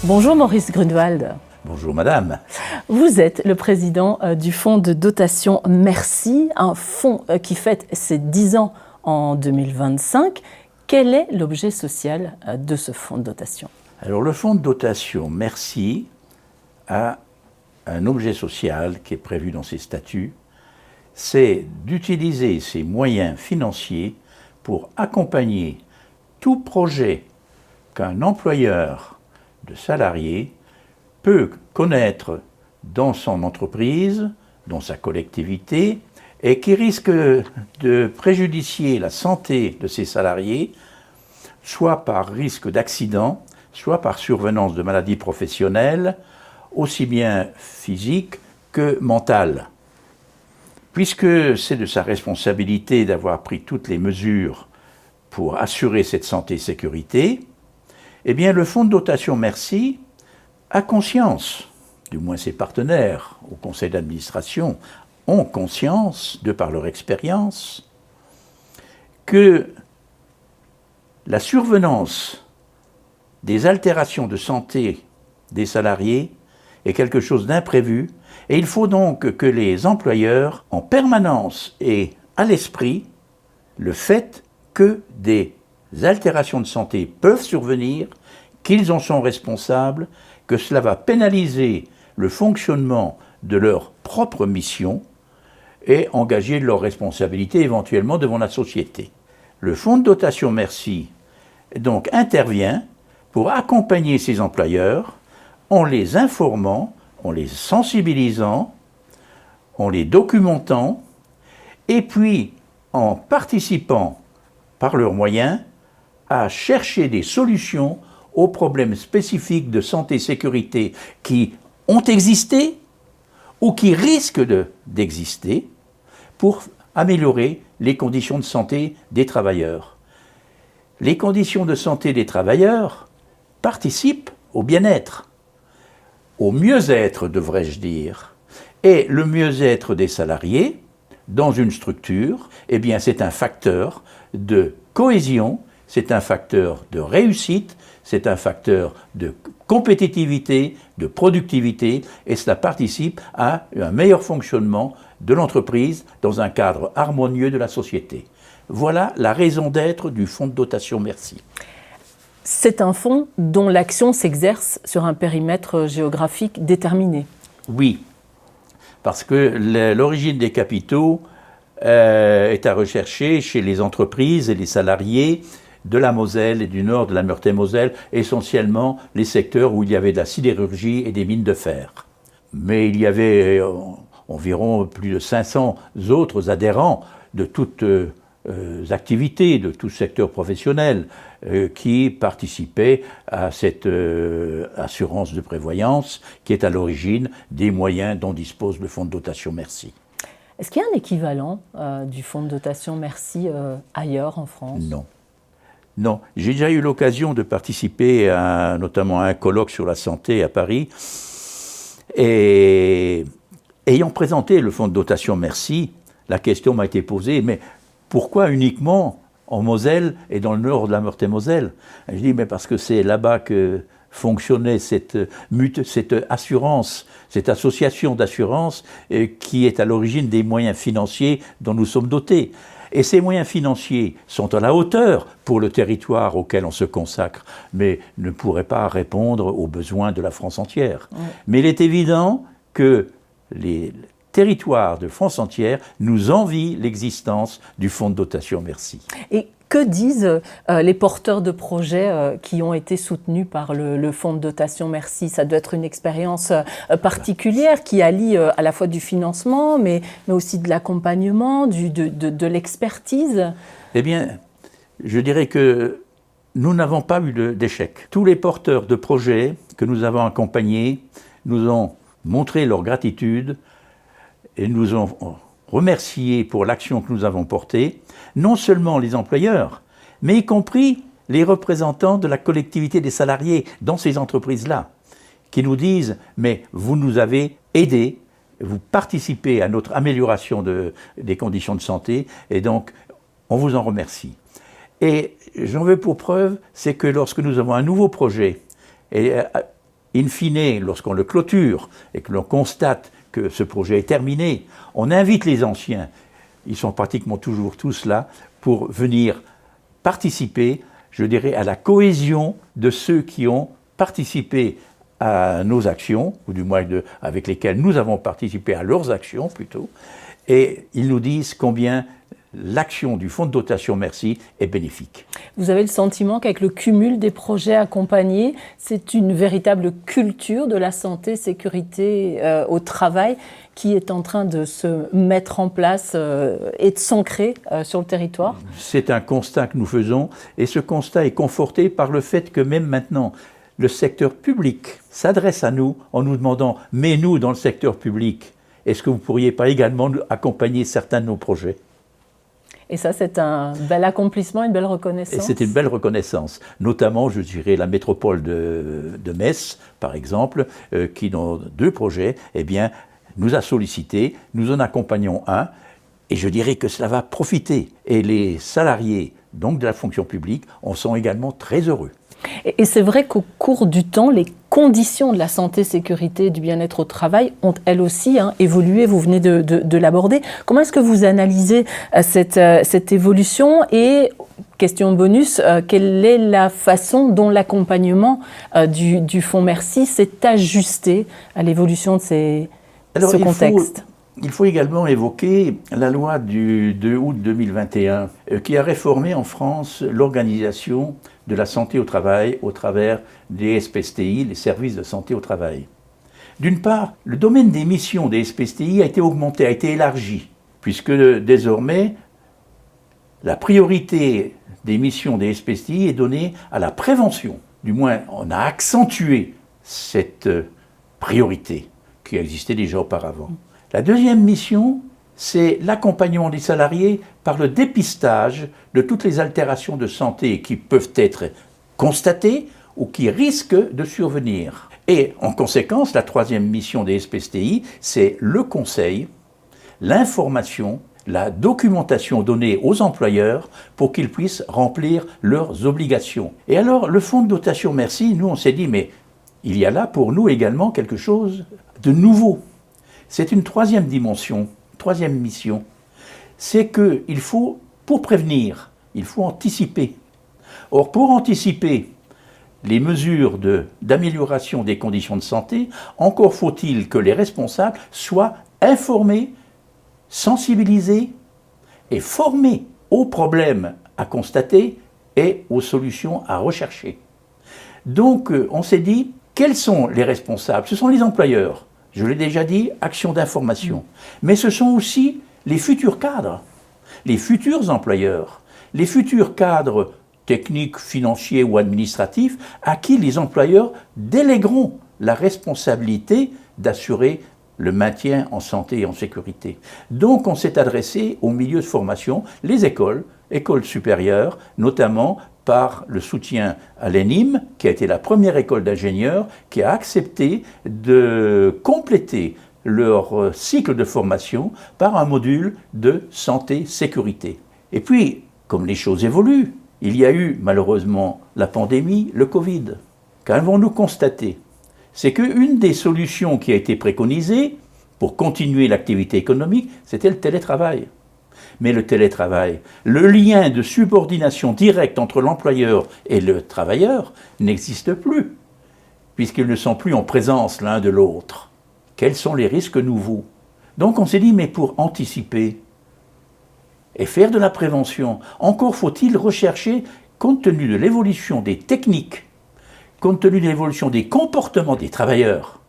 Bonjour Maurice Grunewald. Bonjour madame. Vous êtes le président du fonds de dotation Merci, un fonds qui fête ses 10 ans en 2025. Quel est l'objet social de ce fonds de dotation? Alors le fonds de dotation Merci a un objet social qui est prévu dans ses statuts, c'est d'utiliser ses moyens financiers pour accompagner tout projet qu'un employeur de salariés peut connaître dans son entreprise, dans sa collectivité, et qui risque de préjudicier la santé de ses salariés, soit par risque d'accident, soit par survenance de maladies professionnelles, aussi bien physiques que mentales. Puisque c'est de sa responsabilité d'avoir pris toutes les mesures pour assurer cette santé et sécurité, eh bien le fonds de dotation Merci a conscience, du moins ses partenaires au conseil d'administration ont conscience, de par leur expérience, que la survenance des altérations de santé des salariés est quelque chose d'imprévu, et il faut donc que les employeurs, en permanence et à l'esprit, le fait que des altérations de santé peuvent survenir, qu'ils en sont responsables, que cela va pénaliser le fonctionnement de leur propre mission et engager leur responsabilité éventuellement devant la société. Le fonds de dotation Merci donc intervient pour accompagner ces employeurs en les informant, en les sensibilisant, en les documentant et puis en participant par leurs moyens à chercher des solutions aux problèmes spécifiques de santé et sécurité qui ont existé ou qui risquent d'exister pour améliorer les conditions de santé des travailleurs. Les conditions de santé des travailleurs participent au bien-être, au mieux-être devrais-je dire. Et le mieux-être des salariés dans une structure, eh bien c'est un facteur de cohésion, c'est un facteur de réussite, c'est un facteur de compétitivité, de productivité, et cela participe à un meilleur fonctionnement de l'entreprise dans un cadre harmonieux de la société. Voilà la raison d'être du fonds de dotation Merci. C'est un fonds dont l'action s'exerce sur un périmètre géographique déterminé. Oui, parce que l'origine des capitaux est à rechercher chez les entreprises et les salariés de la Moselle et du nord de la Meurthe-et-Moselle, essentiellement les secteurs où il y avait de la sidérurgie et des mines de fer. Mais il y avait environ plus de 500 autres adhérents de toutes activités, de tout secteur professionnel, qui participaient à cette assurance de prévoyance qui est à l'origine des moyens dont dispose le fonds de dotation Merci. Est-ce qu'il y a un équivalent du fonds de dotation Merci ailleurs en France? Non. Non, j'ai déjà eu l'occasion de participer notamment à un colloque sur la santé à Paris, et ayant présenté le fonds de dotation Merci, la question m'a été posée, mais pourquoi uniquement en Moselle et dans le nord de la Meurthe-et-Moselle? Je dis, mais parce que c'est là-bas que fonctionnait cette assurance, cette association d'assurance qui est à l'origine des moyens financiers dont nous sommes dotés. Et ces moyens financiers sont à la hauteur pour le territoire auquel on se consacre, mais ne pourraient pas répondre aux besoins de la France entière. Ouais. Mais il est évident que les territoires de France entière nous envient l'existence du fonds de dotation Merci. Et que disent les porteurs de projets qui ont été soutenus par le fonds de dotation Merci? Ça doit être une expérience particulière qui allie à la fois du financement, mais aussi de l'accompagnement, de l'expertise. Eh bien, je dirais que nous n'avons pas eu d'échec. Tous les porteurs de projets que nous avons accompagnés nous ont montré leur gratitude et nous ont remercié pour l'action que nous avons portée, non seulement les employeurs, mais y compris les représentants de la collectivité des salariés dans ces entreprises-là, qui nous disent « mais vous nous avez aidés, vous participez à notre amélioration des conditions de santé, et donc on vous en remercie ». Et j'en veux pour preuve, c'est que lorsque nous avons un nouveau projet, et in fine, lorsqu'on le clôture et que l'on constate que ce projet est terminé, on invite les anciens, ils sont pratiquement toujours tous là, pour venir participer, je dirais, à la cohésion de ceux qui ont participé à nos actions, ou du moins avec lesquels nous avons participé à leurs actions plutôt, et ils nous disent combien l'action du fonds de dotation Merci est bénéfique. Vous avez le sentiment qu'avec le cumul des projets accompagnés, c'est une véritable culture de la santé, sécurité au travail qui est en train de se mettre en place et de s'ancrer sur le territoire? C'est un constat que nous faisons, et ce constat est conforté par le fait que même maintenant, le secteur public s'adresse à nous en nous demandant « mais nous, dans le secteur public, est-ce que vous ne pourriez pas également accompagner certains de nos projets ?» Et ça, c'est un bel accomplissement, une belle reconnaissance. Et c'est une belle reconnaissance, notamment, je dirais, la métropole de Metz, par exemple, qui, dans 2 projets, eh bien, nous a sollicité, nous en accompagnons un, et je dirais que cela va profiter. Et les salariés, donc de la fonction publique, en sont également très heureux. Et c'est vrai qu'au cours du temps, les conditions de la santé, sécurité et du bien-être au travail ont elles aussi évolué, vous venez de l'aborder. Comment est-ce que vous analysez cette évolution? Et, question bonus, quelle est la façon dont l'accompagnement du Fonds Merci s'est ajusté à l'évolution de ce contexte? Il faut également évoquer la loi du 2 août 2021 qui a réformé en France l'organisation de la santé au travail au travers des SPSTI, les services de santé au travail. D'une part, le domaine des missions des SPSTI a été augmenté, a été élargi, puisque désormais, la priorité des missions des SPSTI est donnée à la prévention. Du moins, on a accentué cette priorité qui existait déjà auparavant. La deuxième mission, c'est l'accompagnement des salariés par le dépistage de toutes les altérations de santé qui peuvent être constatées ou qui risquent de survenir. Et en conséquence, la troisième mission des SPSTI, c'est le conseil, l'information, la documentation donnée aux employeurs pour qu'ils puissent remplir leurs obligations. Et alors, le fonds de dotation Merci, nous on s'est dit, mais il y a là pour nous également quelque chose de nouveau. C'est une troisième dimension, troisième mission. C'est qu'il faut, pour prévenir, il faut anticiper. Or, pour anticiper les mesures d'amélioration des conditions de santé, encore faut-il que les responsables soient informés, sensibilisés et formés aux problèmes à constater et aux solutions à rechercher. Donc, on s'est dit, quels sont les responsables? Ce sont les employeurs. Je l'ai déjà dit, action d'information. Mais ce sont aussi les futurs cadres, les futurs employeurs, les futurs cadres techniques, financiers ou administratifs à qui les employeurs délègueront la responsabilité d'assurer le maintien en santé et en sécurité. Donc on s'est adressé aux milieux de formation, les écoles supérieures, notamment par le soutien à l'ENIM, qui a été la première école d'ingénieurs, qui a accepté de compléter leur cycle de formation par un module de santé-sécurité. Et puis, comme les choses évoluent, il y a eu malheureusement la pandémie, le Covid. Qu'avons-nous constaté? C'est qu'une des solutions qui a été préconisée pour continuer l'activité économique, c'était le télétravail. Mais le télétravail, le lien de subordination directe entre l'employeur et le travailleur n'existe plus, puisqu'ils ne sont plus en présence l'un de l'autre. Quels sont les risques nouveaux? Donc on s'est dit, mais pour anticiper et faire de la prévention, encore faut-il rechercher, compte tenu de l'évolution des techniques, compte tenu de l'évolution des comportements des travailleurs,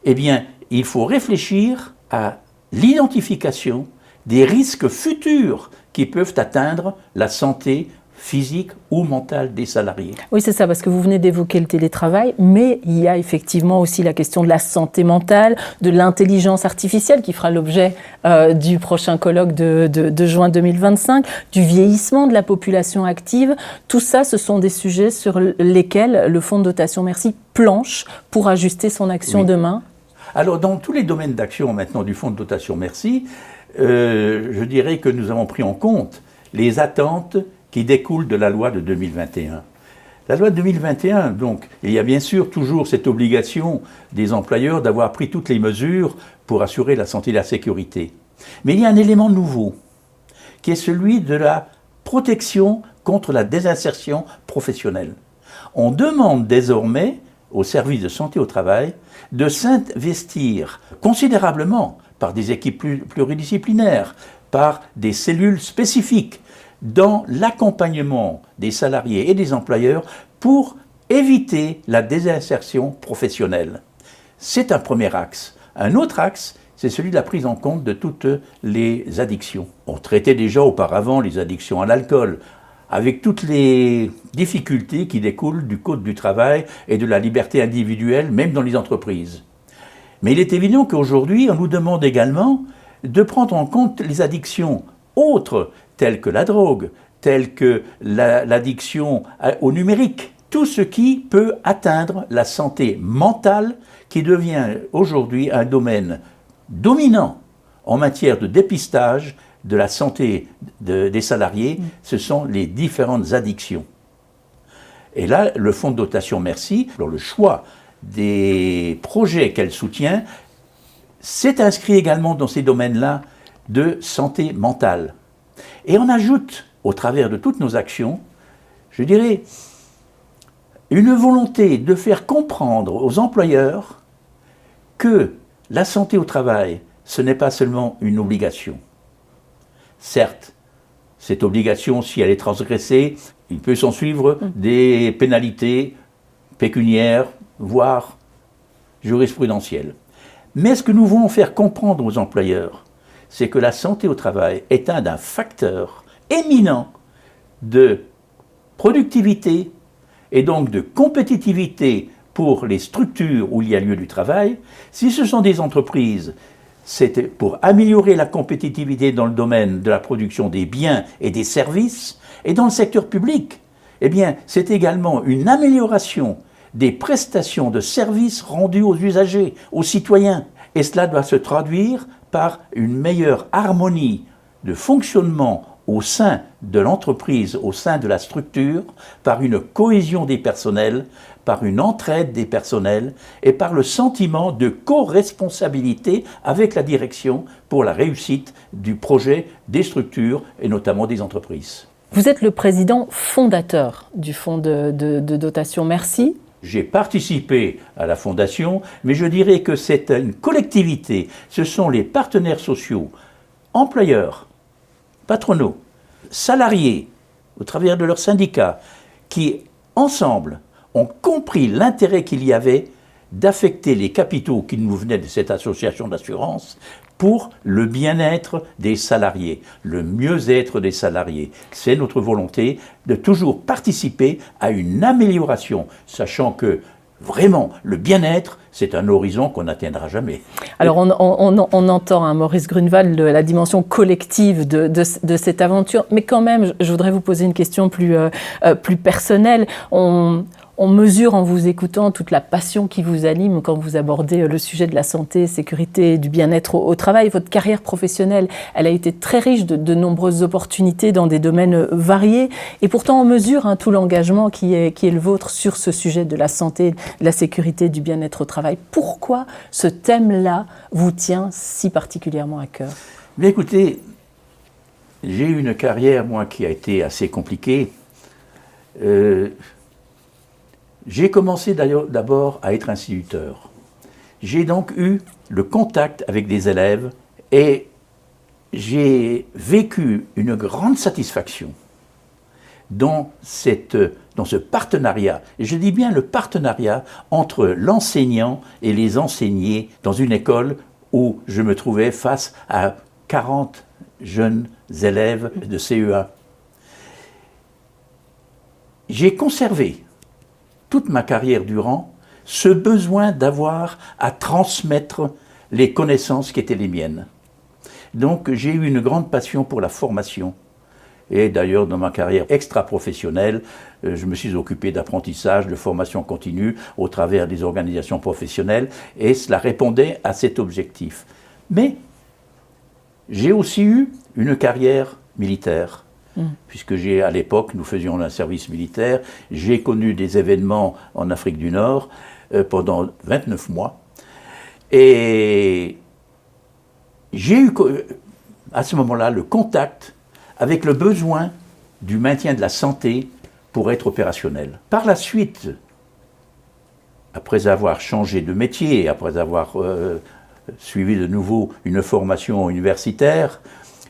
eh bien, il faut réfléchir à l'identification des risques futurs qui peuvent atteindre la santé physique ou mentale des salariés. Oui, c'est ça, parce que vous venez d'évoquer le télétravail, mais il y a effectivement aussi la question de la santé mentale, de l'intelligence artificielle qui fera l'objet du prochain colloque de juin 2025, du vieillissement de la population active. Tout ça, ce sont des sujets sur lesquels le Fonds de dotation Merci planche pour ajuster son action demain. Alors, dans tous les domaines d'action maintenant du Fonds de dotation Merci, je dirais que nous avons pris en compte les attentes qui découlent de la loi de 2021. La loi de 2021, donc, il y a bien sûr toujours cette obligation des employeurs d'avoir pris toutes les mesures pour assurer la santé et la sécurité. Mais il y a un élément nouveau, qui est celui de la protection contre la désinsertion professionnelle. On demande désormais aux services de santé au travail de s'investir considérablement par des équipes pluridisciplinaires, par des cellules spécifiques dans l'accompagnement des salariés et des employeurs pour éviter la désinsertion professionnelle. C'est un premier axe. Un autre axe, c'est celui de la prise en compte de toutes les addictions. On traitait déjà auparavant les addictions à l'alcool, avec toutes les difficultés qui découlent du code du travail et de la liberté individuelle, même dans les entreprises. Mais il est évident qu'aujourd'hui, on nous demande également de prendre en compte les addictions autres, telles que la drogue, telles que l'addiction au numérique. Tout ce qui peut atteindre la santé mentale, qui devient aujourd'hui un domaine dominant en matière de dépistage de la santé des salariés, ce sont les différentes addictions. Et là, le fonds de dotation Merci, dans le choix des projets qu'elle soutient, s'est inscrit également dans ces domaines-là de santé mentale. Et on ajoute, au travers de toutes nos actions, je dirais, une volonté de faire comprendre aux employeurs que la santé au travail, ce n'est pas seulement une obligation. Certes, cette obligation, si elle est transgressée, il peut s'en suivre des pénalités pécuniaires, voire jurisprudentielles. Mais ce que nous voulons faire comprendre aux employeurs, c'est que la santé au travail est un facteur éminent de productivité et donc de compétitivité pour les structures où il y a lieu du travail. Si ce sont des entreprises, c'est pour améliorer la compétitivité dans le domaine de la production des biens et des services. Et dans le secteur public, eh bien, c'est également une amélioration des prestations de services rendus aux usagers, aux citoyens. Et cela doit se traduire par une meilleure harmonie de fonctionnement au sein de l'entreprise, au sein de la structure, par une cohésion des personnels, par une entraide des personnels et par le sentiment de co-responsabilité avec la direction pour la réussite du projet des structures et notamment des entreprises. Vous êtes le président fondateur du fonds de dotation Merci. J'ai participé à la fondation, mais je dirais que c'est une collectivité. Ce sont les partenaires sociaux, employeurs, patronaux, salariés, au travers de leurs syndicats, qui, ensemble, ont compris l'intérêt qu'il y avait d'affecter les capitaux qui nous venaient de cette association d'assurance pour le bien-être des salariés, le mieux-être des salariés. C'est notre volonté de toujours participer à une amélioration, sachant que vraiment, le bien-être, c'est un horizon qu'on n'atteindra jamais. Alors, on entend, Maurice Grunewald, la dimension collective de cette aventure, mais quand même, je voudrais vous poser une question plus personnelle. On mesure en vous écoutant toute la passion qui vous anime quand vous abordez le sujet de la santé, sécurité et du bien-être au travail. Votre carrière professionnelle, elle a été très riche de nombreuses opportunités dans des domaines variés. Et pourtant, on mesure tout l'engagement qui est le vôtre sur ce sujet de la santé, de la sécurité, du bien-être au travail. Pourquoi ce thème-là vous tient si particulièrement à cœur ? Mais écoutez, j'ai eu une carrière, moi, qui a été assez compliquée. J'ai commencé d'abord à être instituteur. J'ai donc eu le contact avec des élèves et j'ai vécu une grande satisfaction dans ce partenariat. Et je dis bien le partenariat entre l'enseignant et les enseignés dans une école où je me trouvais face à 40 jeunes élèves de CE1. J'ai conservé toute ma carrière durant, ce besoin d'avoir à transmettre les connaissances qui étaient les miennes. Donc j'ai eu une grande passion pour la formation. Et d'ailleurs, dans ma carrière extra-professionnelle, je me suis occupé d'apprentissage, de formation continue au travers des organisations professionnelles, et cela répondait à cet objectif. Mais j'ai aussi eu une carrière militaire. puisque à l'époque, nous faisions un service militaire, j'ai connu des événements en Afrique du Nord pendant 29 mois, et j'ai eu à ce moment-là le contact avec le besoin du maintien de la santé pour être opérationnel. Par la suite, après avoir changé de métier, après avoir suivi de nouveau une formation universitaire,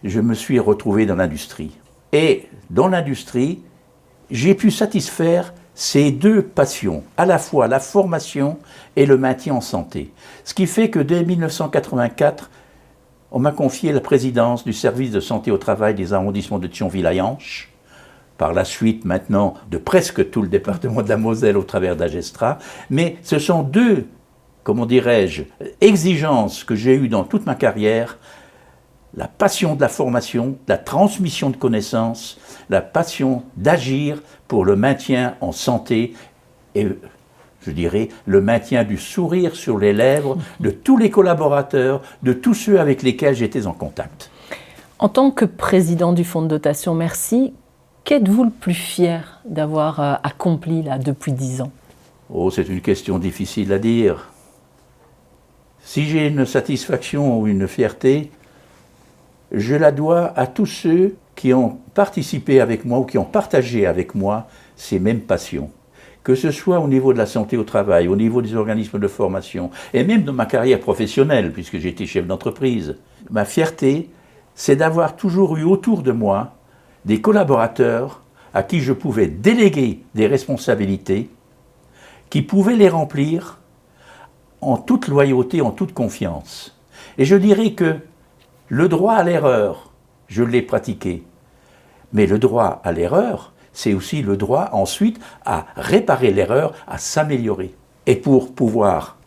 je me suis retrouvé dans l'industrie. Et dans l'industrie, j'ai pu satisfaire ces deux passions, à la fois la formation et le maintien en santé. Ce qui fait que dès 1984, on m'a confié la présidence du service de santé au travail des arrondissements de Thionville-Hayanche, par la suite maintenant de presque tout le département de la Moselle au travers d'Agestra, mais ce sont deux, comment dirais-je, exigences que j'ai eues dans toute ma carrière, la passion de la formation, de la transmission de connaissances, la passion d'agir pour le maintien en santé et, je dirais, le maintien du sourire sur les lèvres de tous les collaborateurs, de tous ceux avec lesquels j'étais en contact. En tant que président du Fonds de dotation Merci, qu'êtes-vous le plus fier d'avoir accompli là, depuis 10 ans? Oh, c'est une question difficile à dire. Si j'ai une satisfaction ou une fierté, je la dois à tous ceux qui ont participé avec moi ou qui ont partagé avec moi ces mêmes passions. Que ce soit au niveau de la santé au travail, au niveau des organismes de formation, et même de ma carrière professionnelle, puisque j'ai été chef d'entreprise. Ma fierté, c'est d'avoir toujours eu autour de moi des collaborateurs à qui je pouvais déléguer des responsabilités, qui pouvaient les remplir en toute loyauté, en toute confiance. Et je dirais que le droit à l'erreur, je l'ai pratiqué. Mais le droit à l'erreur, c'est aussi le droit ensuite à réparer l'erreur, à s'améliorer. Et pour pouvoir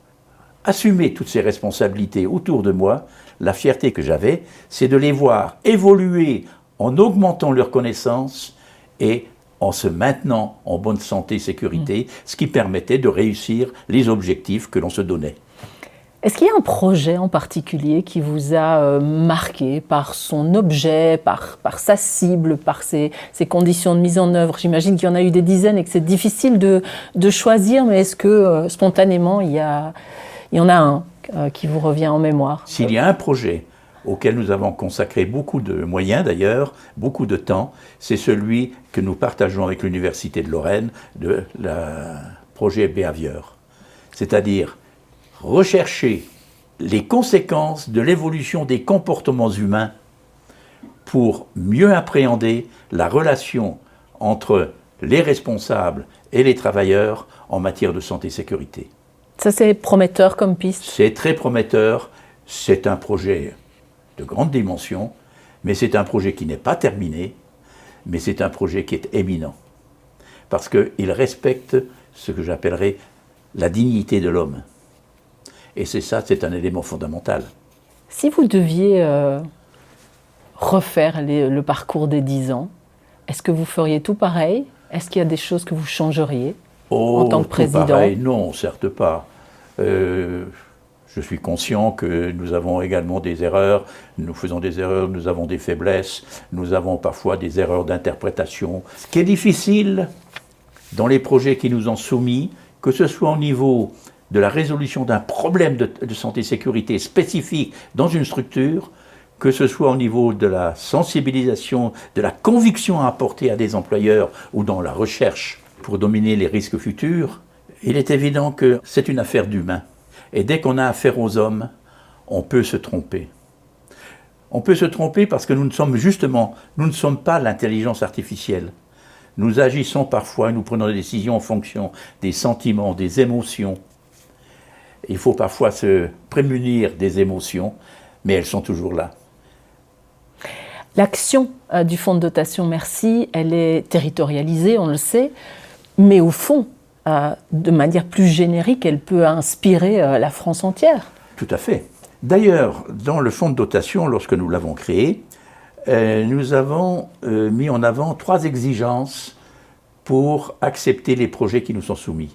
assumer toutes ces responsabilités autour de moi, la fierté que j'avais, c'est de les voir évoluer en augmentant leurs connaissances et en se maintenant en bonne santé et sécurité, ce qui permettait de réussir les objectifs que l'on se donnait. Est-ce qu'il y a un projet en particulier qui vous a marqué par son objet, par sa cible, par ses conditions de mise en œuvre? J'imagine qu'il y en a eu des dizaines et que c'est difficile de choisir, mais est-ce que spontanément il y en a un qui vous revient en mémoire? S'il y a un projet auquel nous avons consacré beaucoup de moyens d'ailleurs, beaucoup de temps, c'est celui que nous partageons avec l'Université de Lorraine, le projet Behavior. C'est-à-dire rechercher les conséquences de l'évolution des comportements humains pour mieux appréhender la relation entre les responsables et les travailleurs en matière de santé et sécurité. Ça, c'est prometteur comme piste? C'est très prometteur, c'est un projet de grande dimension, mais c'est un projet qui n'est pas terminé, mais c'est un projet qui est éminent. Parce qu'il respecte ce que j'appellerais la dignité de l'homme. Et c'est un élément fondamental. Si vous deviez refaire le parcours des 10 ans, est-ce que vous feriez tout pareil? Est-ce qu'il y a des choses que vous changeriez en tant que président? Pareil, non, certes pas. Je suis conscient que nous avons également des erreurs, nous faisons des erreurs, nous avons des faiblesses, nous avons parfois des erreurs d'interprétation. Ce qui est difficile dans les projets qui nous ont soumis, que ce soit au niveau de la résolution d'un problème de santé et sécurité spécifique dans une structure, que ce soit au niveau de la sensibilisation, de la conviction à apporter à des employeurs ou dans la recherche pour dominer les risques futurs, il est évident que c'est une affaire d'humain. Et dès qu'on a affaire aux hommes, on peut se tromper. On peut se tromper parce que nous ne sommes pas l'intelligence artificielle. Nous agissons parfois, nous prenons des décisions en fonction des sentiments, des émotions. Il faut parfois se prémunir des émotions, mais elles sont toujours là. L'action du Fonds de dotation Merci, elle est territorialisée, on le sait, mais au fond, de manière plus générique, elle peut inspirer la France entière. Tout à fait. D'ailleurs, dans le fonds de dotation, lorsque nous l'avons créé, nous avons mis en avant 3 exigences pour accepter les projets qui nous sont soumis.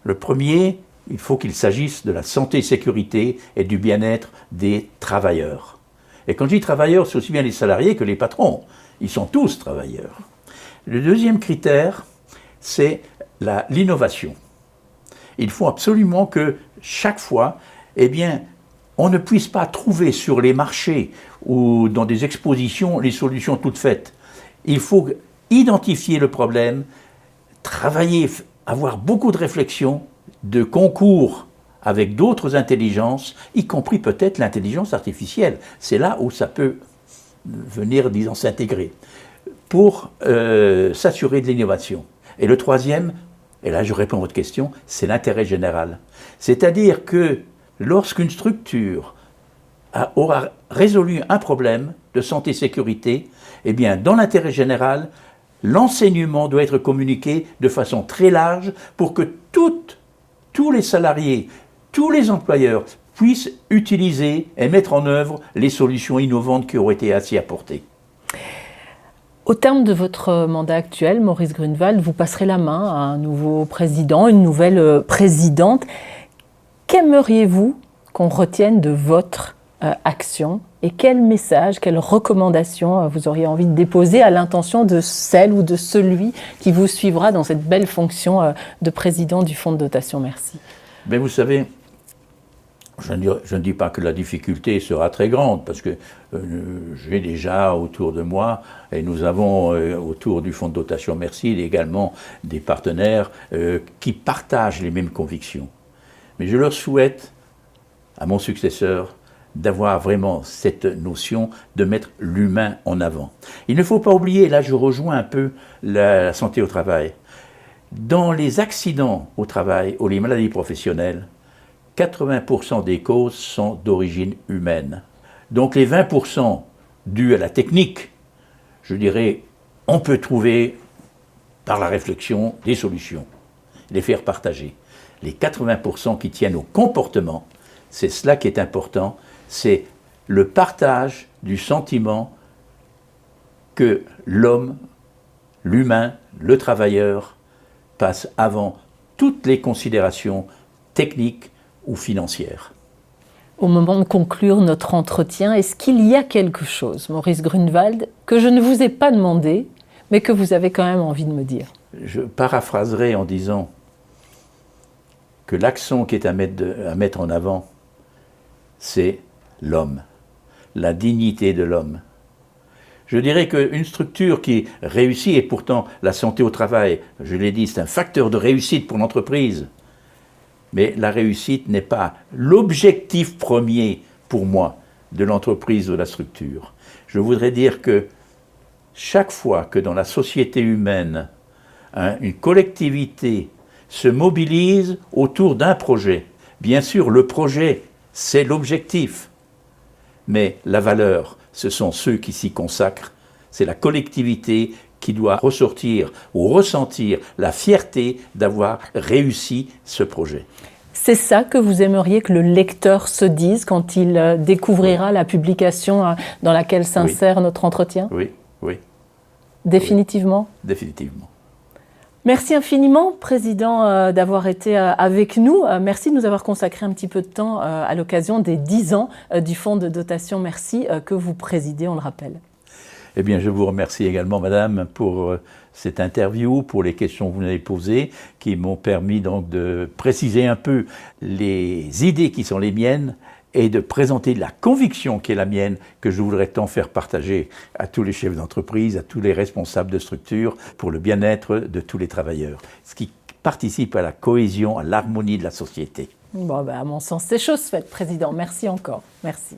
Le premier, il faut qu'il s'agisse de la santé et sécurité et du bien-être des travailleurs. Et quand je dis travailleurs, c'est aussi bien les salariés que les patrons. Ils sont tous travailleurs. Le deuxième critère, c'est l'innovation. Il faut absolument que chaque fois, eh bien, on ne puisse pas trouver sur les marchés ou dans des expositions les solutions toutes faites. Il faut identifier le problème, travailler, avoir beaucoup de réflexion, de concours avec d'autres intelligences, y compris peut-être l'intelligence artificielle. C'est là où ça peut venir, disons, s'intégrer, pour s'assurer de l'innovation. Et le troisième, et là je réponds à votre question, c'est l'intérêt général. C'est-à-dire que lorsqu'une structure aura résolu un problème de santé-sécurité, eh bien, dans l'intérêt général, l'enseignement doit être communiqué de façon très large pour que tous les salariés, tous les employeurs puissent utiliser et mettre en œuvre les solutions innovantes qui auraient été ainsi apportées. Au terme de votre mandat actuel, Maurice Grunewald, vous passerez la main à un nouveau président, une nouvelle présidente. Qu'aimeriez-vous qu'on retienne de votre action et quel message, quelle recommandation vous auriez envie de déposer à l'intention de celle ou de celui qui vous suivra dans cette belle fonction de président du Fonds de dotation Merci? Mais vous savez, je ne dis pas que la difficulté sera très grande, parce que j'ai déjà autour de moi, et nous avons autour du Fonds de dotation Merci également des partenaires qui partagent les mêmes convictions. Mais je leur souhaite, à mon successeur, d'avoir vraiment cette notion de mettre l'humain en avant. Il ne faut pas oublier, là je rejoins un peu la santé au travail, dans les accidents au travail ou les maladies professionnelles, 80% des causes sont d'origine humaine. Donc les 20% dus à la technique, je dirais, on peut trouver par la réflexion des solutions, les faire partager. Les 80% qui tiennent au comportement, c'est cela qui est important, c'est le partage du sentiment que l'homme, l'humain, le travailleur passe avant toutes les considérations techniques ou financières. Au moment de conclure notre entretien, est-ce qu'il y a quelque chose, Maurice Grunewald, que je ne vous ai pas demandé, mais que vous avez quand même envie de me dire? Je paraphraserai en disant que l'accent qui est à mettre en avant, c'est l'homme, la dignité de l'homme. Je dirais qu'une structure qui réussit, et pourtant la santé au travail, je l'ai dit, c'est un facteur de réussite pour l'entreprise, mais la réussite n'est pas l'objectif premier pour moi de l'entreprise ou de la structure. Je voudrais dire que chaque fois que dans la société humaine, une collectivité se mobilise autour d'un projet, bien sûr le projet c'est l'objectif, mais la valeur, ce sont ceux qui s'y consacrent, c'est la collectivité qui doit ressortir ou ressentir la fierté d'avoir réussi ce projet. C'est ça que vous aimeriez que le lecteur se dise quand il découvrira la publication dans laquelle s'insère notre entretien? Oui, oui. Définitivement? Oui, définitivement. Merci infiniment, Président, d'avoir été avec nous. Merci de nous avoir consacré un petit peu de temps à l'occasion des 10 ans du Fonds de dotation Merci que vous présidez, on le rappelle. Eh bien, je vous remercie également, Madame, pour cette interview, pour les questions que vous m'avez posées, qui m'ont permis donc de préciser un peu les idées qui sont les miennes et de présenter la conviction qui est la mienne, que je voudrais tant faire partager à tous les chefs d'entreprise, à tous les responsables de structure, pour le bien-être de tous les travailleurs, ce qui participe à la cohésion, à l'harmonie de la société. Bon, à mon sens, c'est chose faite, Président. Merci encore. Merci.